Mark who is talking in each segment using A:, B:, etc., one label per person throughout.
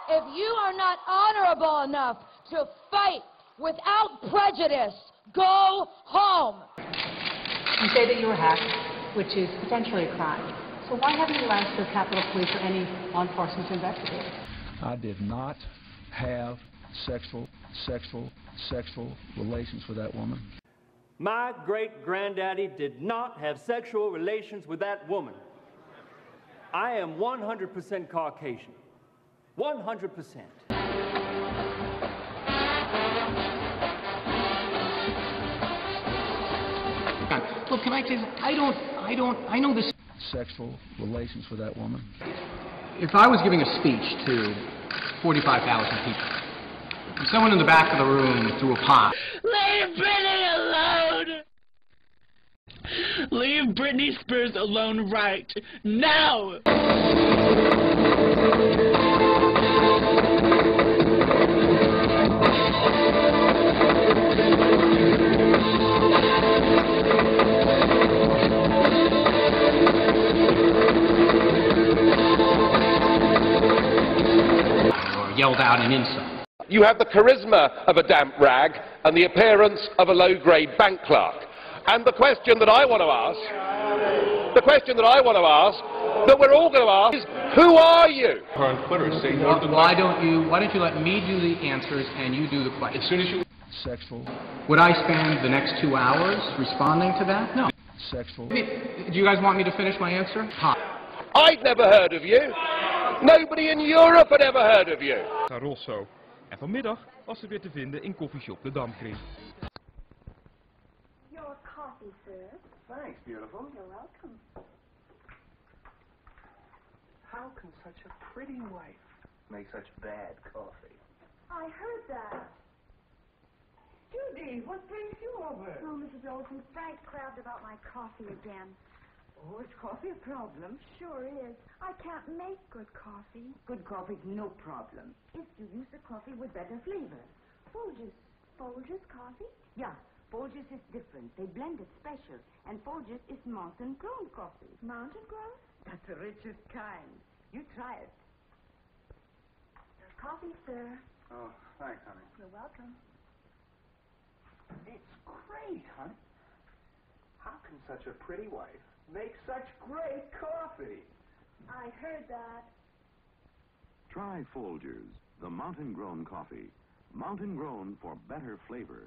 A: If you are not honorable enough to fight without prejudice, go home.
B: You say that you were hacked, which is potentially a crime. So why haven't you asked the Capitol Police or any law enforcement to investigate?
C: I did not have sexual relations with that woman.
D: My great-granddaddy did not have sexual relations with that woman. I am 100% Caucasian. 100%.
E: Look, can I say, I know this.
C: Sexual relations with that woman.
E: If I was giving a speech to 45,000 people, and someone in the back of the room threw a pot.
F: Leave Britney alone! Leave Britney Spears alone right now!
E: Or yelled out an insult.
G: You have the charisma of a damp rag and the appearance of a low-grade bank clerk. And the question that I want to ask, that we're all going to ask, is, who are you?
E: Why don't you let me do the answers and you do the questions? As soon as you...
C: Sexual.
E: Would I spend the next 2 hours responding to that? No.
C: Sexual.
E: Do you guys want me to finish my answer? Ha.
G: I'd never heard of you. Nobody in Europe had ever heard of you.
H: Rosso. En vanmiddag was ze weer te vinden in koffieshop De Damkring.
I: Your coffee, sir.
J: Thanks, beautiful.
I: You're welcome.
J: How can such a pretty wife make such bad coffee?
I: I heard that.
J: Judy, what brings you over?
I: Oh, Mrs. Olson, Frank crabbed about my coffee again.
K: Oh, is coffee a problem?
I: Sure is. I can't make good coffee.
K: Good coffee's no problem, if you use the coffee with better flavor.
I: Folgers. Folgers coffee?
K: Yeah, Folgers is different. They blend it special. And Folgers is mountain-grown coffee.
I: Mountain-grown?
K: That's the richest kind. You try it.
I: Your coffee, sir.
J: Oh, thanks, honey.
I: You're welcome.
J: It's great, honey. How can such a pretty wife make such great coffee?
I: I heard that.
L: Try Folgers, the mountain-grown coffee. Mountain-grown for better flavor.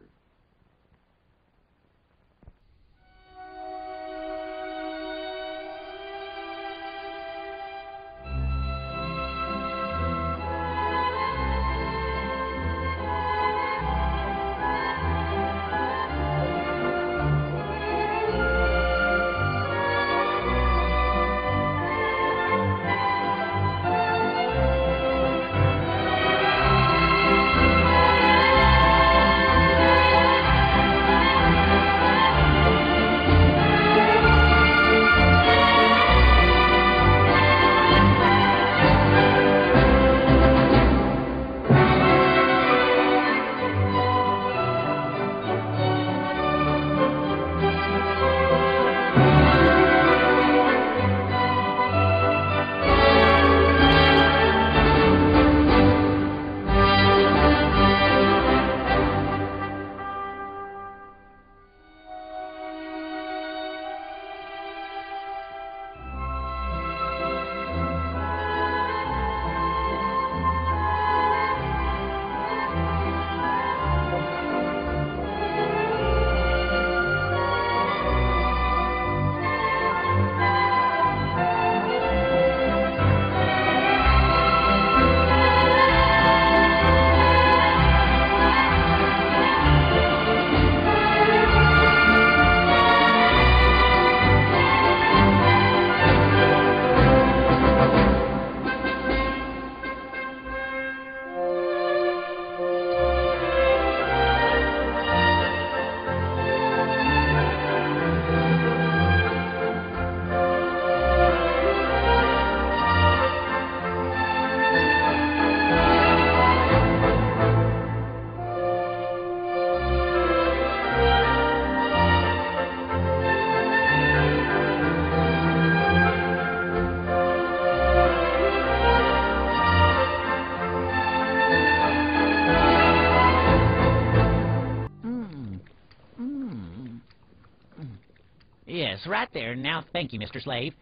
M: Yes, right there. Now, thank you, Mr. Slave.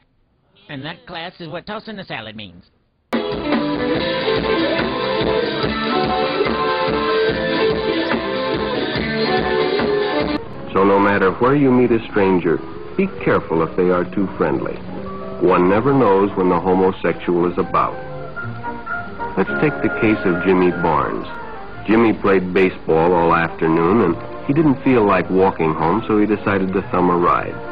M: And that, class, is what tossing the salad means.
N: So no matter where you meet a stranger, be careful if they are too friendly. One never knows when the homosexual is about. Let's take the case of Jimmy Barnes. Jimmy played baseball all afternoon, and he didn't feel like walking home, so he decided to thumb a ride.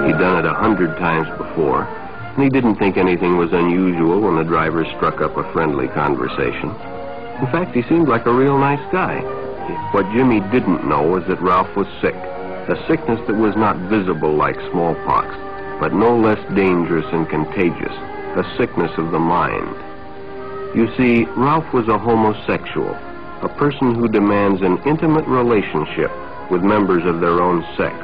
N: He'd done it 100 times before, and he didn't think anything was unusual when the driver struck up a friendly conversation. In fact, he seemed like a real nice guy. What Jimmy didn't know was that Ralph was sick, a sickness that was not visible like smallpox, but no less dangerous and contagious, a sickness of the mind. You see, Ralph was a homosexual, a person who demands an intimate relationship with members of their own sex.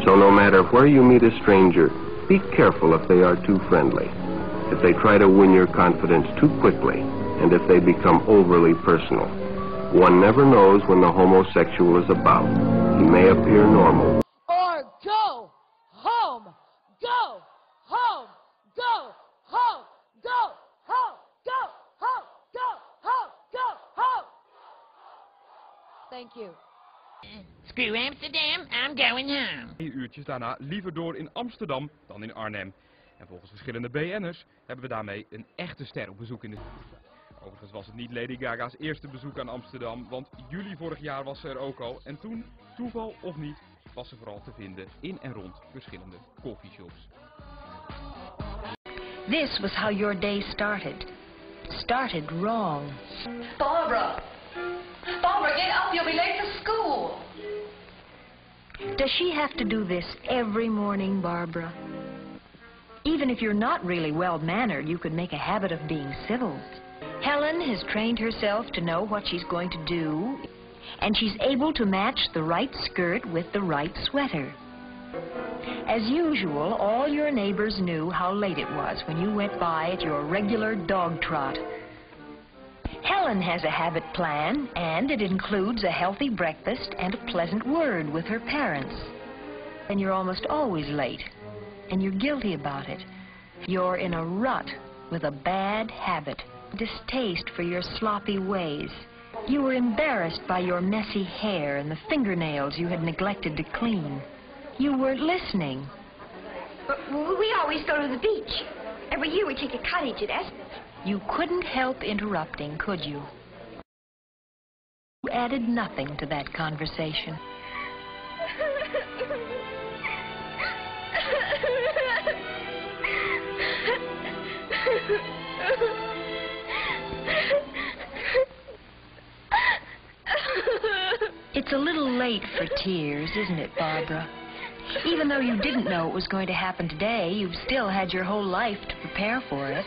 N: So no matter where you meet a stranger, be careful if they are too friendly, if they try to win your confidence too quickly, and if they become overly personal. One never knows when the homosexual is about. He may appear normal.
A: Or go home. Go home. Go home. Go home. Go home. Go home. Go home. Thank you.
M: Screw Amsterdam, I'm going home.
H: 2 uurtjes daarna liever door in Amsterdam dan in Arnhem. En volgens verschillende BN'ers hebben we daarmee een echte ster op bezoek in de... Overigens was het niet Lady Gaga's eerste bezoek aan Amsterdam, want juli vorig jaar was ze er ook al. En toen, toeval of niet, was ze vooral te vinden in en rond verschillende coffeeshops.
O: This was how your day started. Started wrong.
P: Barbara! Barbara, get up, you'll be late for school.
O: Does she have to do this every morning, Barbara? Even if you're not really well-mannered, you could make a habit of being civil. Helen has trained herself to know what she's going to do, and she's able to match the right skirt with the right sweater. As usual, all your neighbors knew how late it was when you went by at your regular dog trot. Helen has a habit plan, and it includes a healthy breakfast and a pleasant word with her parents. And you're almost always late, and you're guilty about it. You're in a rut with a bad habit, distaste for your sloppy ways. You were embarrassed by your messy hair and the fingernails you had neglected to clean. You weren't listening.
Q: But we always go to the beach. Every year we take a cottage at Esmond.
O: You couldn't help interrupting, could you? You added nothing to that conversation. It's a little late for tears, isn't it, Barbara? Even though you didn't know it was going to happen today, you've still had your whole life to prepare for it.